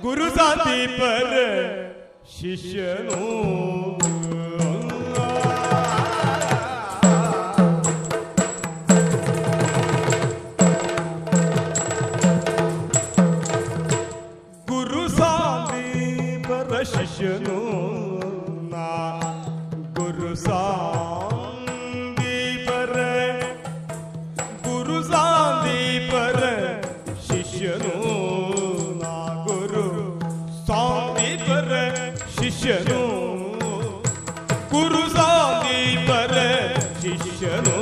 ಗುರು ಸಾಂದೀಪರ ಶಿಷ್ಯನು ಗುರು ಸಾಂದೀಪರ ಶಿಷ್ಯನು ನಾ ಗುರು ಸಾಂದೀಪರ ಶಿಷ್ಯನು ನಾ ಗುರು ಸಾಂದೀಪರ ಶಿಷ್ಯನು ಗುರು ಸಾಂದೀಪರ ಶಿಷ್ಯನು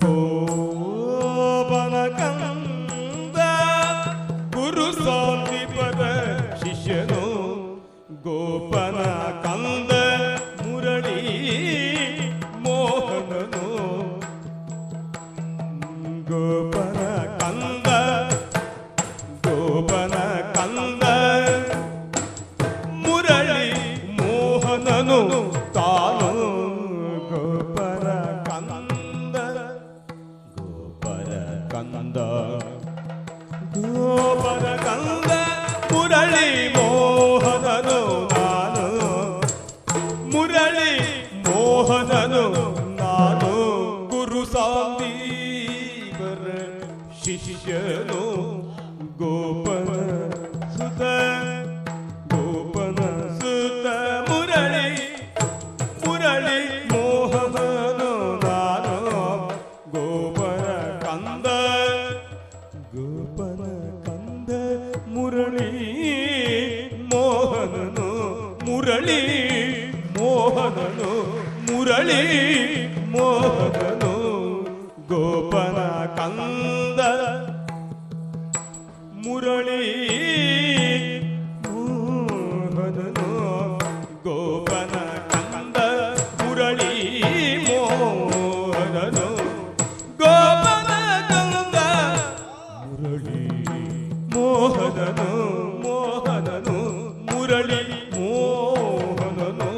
ಗೋಪನ ಕಂದ ಗುರು ಸಾಂದೀಪರ ಶಿಷ್ಯನು ಗೋಪನ ಕಂದ ಮುರಳಿ ಮೋಹನನು ಗೋಪನ ಕಂದ ಗೋಪನ ಕಂದ ಮುರಳಿ ಮೋಹನನು ತಾನು ಗೋಪರ ಕಂದ ಗೋಪರ ಕಂದ ಗೋಪರ ಕಂದ ಮುರಳಿ ಮೋಹನನು ನಾನು ಮುರಳಿ ಮೋಹನನು ನಾನು ಗುರು ಸಾಂದೀಪರ ಶಿಷ್ಯನು ಗೋಪನ ಸುತ ಗೋಪನ ಸುತ ಮುರಳಿ ಮುರಳಿ ಮೋಹನನು ನಾನು ಗೋಪನ ಕಂದ ಗೋಪನ ಕಂದ ಮುರಳಿ ಮೋಹನನು ಮುರಳಿ ಮೋಹನನು ಮುರಳಿ ಮೋಹನನು ಗೋಪನ ಕಂದ ಮುರಳಿ ಮೋಹನನು ಗೋಪನ ಕಂದ ಮುರಳಿ ಮೋಹನನು ಗೋಪನ ಕಂದ ಮುರಳಿ ಮೋಹನನು ಮೋಹನನು ಮುರಳಿ ಮೋಹನನು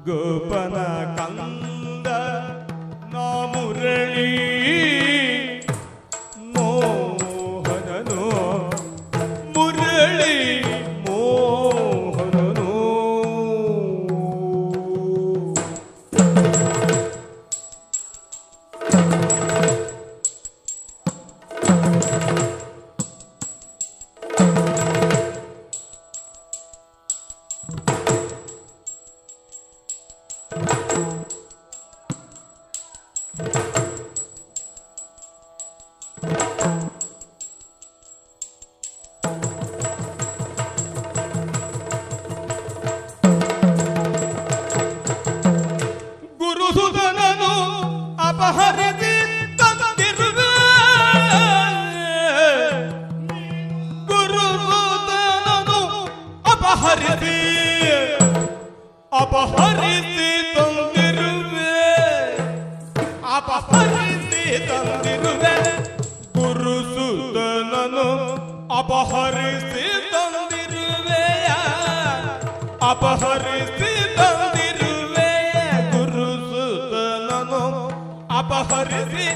ಗೋಪನ ಕಂದ ನಾ ಮುರಳಿ ಮೋಹನನು ಮುರಳಿ ಮೋಹನನು ಗುರುಸುತನನು ಅಪಹರಿಸಿ ತಂದಿರುವೆ ಗುರುಸುತನನು ಅಪಹರಿಸಿ ಅಪಹರಿಸಿ ತಂದಿರುವೆ ಅಪಹರಿಸಿ ತಂದಿರುವೆ ಗುರುಸುತನನು ಅಪಹರಿಸಿ ತಂದಿರುವೆಯ ಅಪಹರಿಸಿ ತಂದಿರುವೆಯ ಗುರುಸುತನನು ಅಪಹರಿಸಿ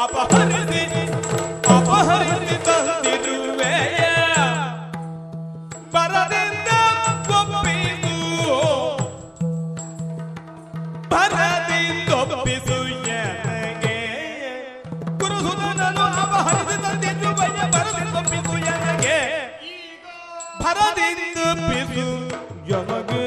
ಅಪಹರಿಸಿ ಅಪಹರಿಸಿ ತಂದಿರುವೆಯ ಬರದಿಂದ ಒಪ್ಪಿಸು ಬರದಿಂದೊಪ್ಪಿಸು ನನಗೆ ಗುರುಸುತನನು ಅಪಹರಿಸಿ ತಂದಿರುವೆಯ ಬರದಿಂದೊಪ್ಪಿಸು ನನಗೆ ಭರದಿಂದೊಪ್ಪಿಸು ನನಗೆ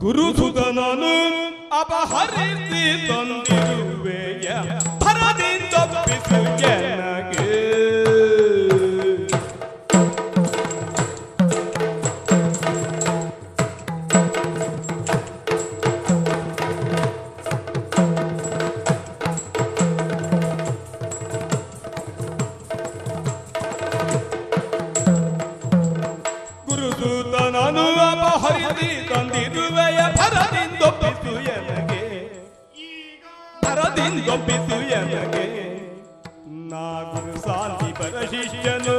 ಗುರುಸುತನನು ಅಪಹರಿಸಿ ತಂದಿರುವೆಯ ಭರದಿಂದೊಪ್ಪಿಸು ನನಗೆ ಗುರುಸುತನನು ಅಪಹರಿಸಿ ತಂದಿರುವೆಯ ಭರದಿಂದೊಪ್ಪಿಸು ಬರೆದೊಪ್ಪಿತು ಎನಗೆ. ನಾ ಗುರು ಶಾಂತಿ ಪರ ಶಿಷ್ಯನು